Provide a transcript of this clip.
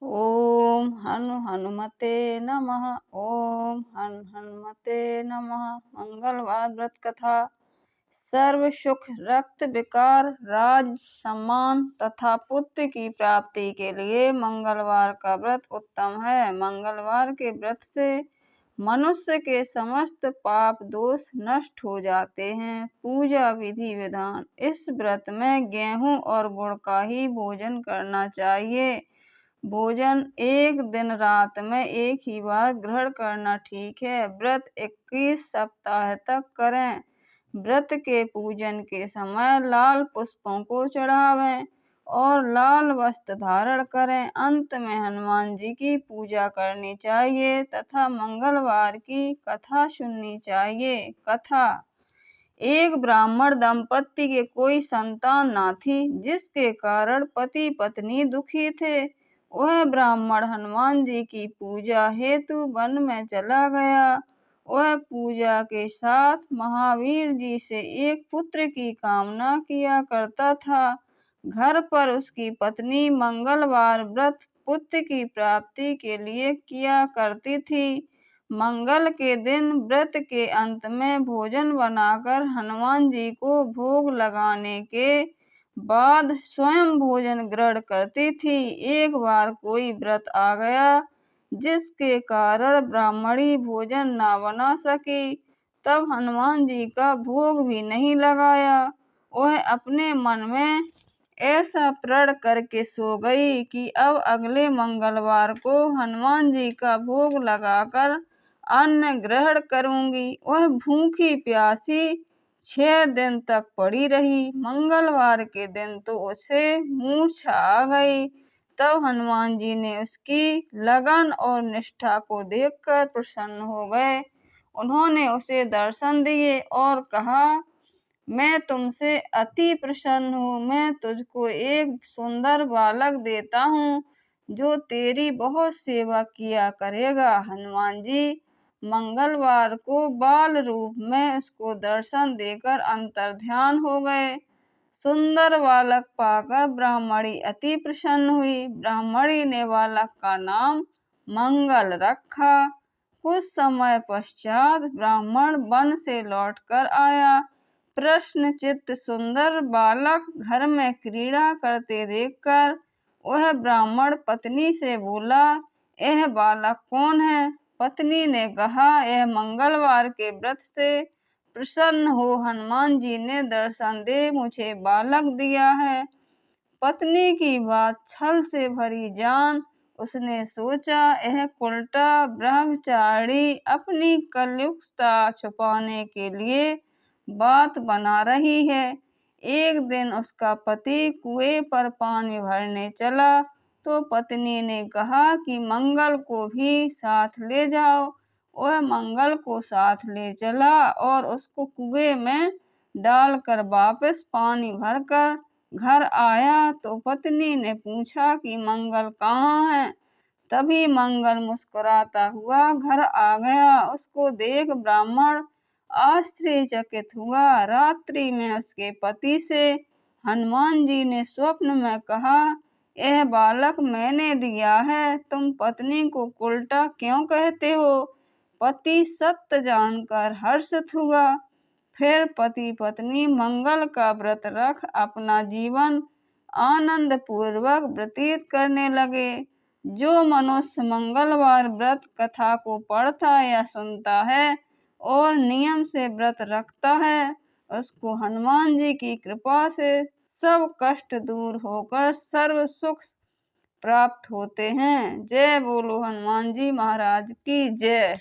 ओम हनुमते नमः। ओम हनुमते नमः। मंगलवार व्रत कथा। सर्व सुख, रक्त विकार, राज सम्मान तथा पुत्र की प्राप्ति के लिए मंगलवार का व्रत उत्तम है। मंगलवार के व्रत से मनुष्य के समस्त पाप दोष नष्ट हो जाते हैं। पूजा विधि विधान। इस व्रत में गेहूं और गुड़ का ही भोजन करना चाहिए। भोजन एक दिन रात में एक ही बार ग्रहण करना ठीक है। व्रत 21 सप्ताह तक करें। व्रत के पूजन के समय लाल पुष्पों को चढ़ावें और लाल वस्त्र धारण करें। अंत में हनुमान जी की पूजा करनी चाहिए तथा मंगलवार की कथा सुननी चाहिए। कथा। एक ब्राह्मण दंपत्ति के कोई संतान न थी, जिसके कारण पति पत्नी दुखी थे। वह ब्राह्मण हनुमान जी की पूजा हेतु वन में चला गया। वह पूजा के साथ महावीर जी से एक पुत्र की कामना किया करता था। घर पर उसकी पत्नी मंगलवार व्रत पुत्र की प्राप्ति के लिए किया करती थी। मंगल के दिन व्रत के अंत में भोजन बनाकर हनुमान जी को भोग लगाने के बाद स्वयं भोजन ग्रहण करती थी। एक बार कोई व्रत आ गया, जिसके कारण ब्राह्मणी भोजन न बना सकी। तब हनुमान जी का भोग भी नहीं लगाया। वह अपने मन में ऐसा प्रण करके सो गई कि अब अगले मंगलवार को हनुमान जी का भोग लगाकर अन्न ग्रहण करूंगी। वह भूखी प्यासी 6 दिन तक पड़ी रही। मंगलवार के दिन तो उसे मूर्छा आ गई। तब हनुमान जी ने उसकी लगन और निष्ठा को देखकर प्रसन्न हो गए। उन्होंने उसे दर्शन दिए और कहा, मैं तुमसे अति प्रसन्न हूँ। मैं तुझको एक सुंदर बालक देता हूँ, जो तेरी बहुत सेवा किया करेगा। हनुमान जी मंगलवार को बाल रूप में उसको दर्शन देकर अंतर्ध्यान हो गए। सुंदर बालक पाकर ब्राह्मणी अति प्रसन्न हुई। ब्राह्मणी ने बालक का नाम मंगल रखा। कुछ समय पश्चात ब्राह्मण वन से लौटकर आया। प्रश्नचित्त सुंदर बालक घर में क्रीड़ा करते देखकर वह ब्राह्मण पत्नी से बोला, यह बालक कौन है? पत्नी ने कहा, यह मंगलवार के व्रत से प्रसन्न हो हनुमान जी ने दर्शन दे मुझे बालक दिया है। पत्नी की बात छल से भरी जान उसने सोचा, यह उल्टा ब्रह्मचारी अपनी कलयुक्ता छुपाने के लिए बात बना रही है। एक दिन उसका पति कुएं पर पानी भरने चला तो पत्नी ने कहा कि मंगल को भी साथ ले जाओ। वह मंगल को साथ ले चला और उसको कुएं में डालकर वापस पानी भरकर घर आया तो पत्नी ने पूछा कि मंगल कहाँ है? तभी मंगल मुस्कुराता हुआ घर आ गया। उसको देख ब्राह्मण आश्चर्यचकित हुआ। रात्रि में उसके पति से हनुमान जी ने स्वप्न में कहा, यह बालक मैंने दिया है, तुम पत्नी को उल्टा क्यों कहते हो? पति सत्य जानकर हर्षित हुआ। फिर पति पत्नी मंगल का व्रत रख अपना जीवन आनंद पूर्वक व्यतीत करने लगे। जो मनुष्य मंगलवार व्रत कथा को पढ़ता या सुनता है और नियम से व्रत रखता है, उसको हनुमान जी की कृपा से सब कष्ट दूर होकर सर्व सुख प्राप्त होते हैं। जय बोलो हनुमान जी महाराज की जय।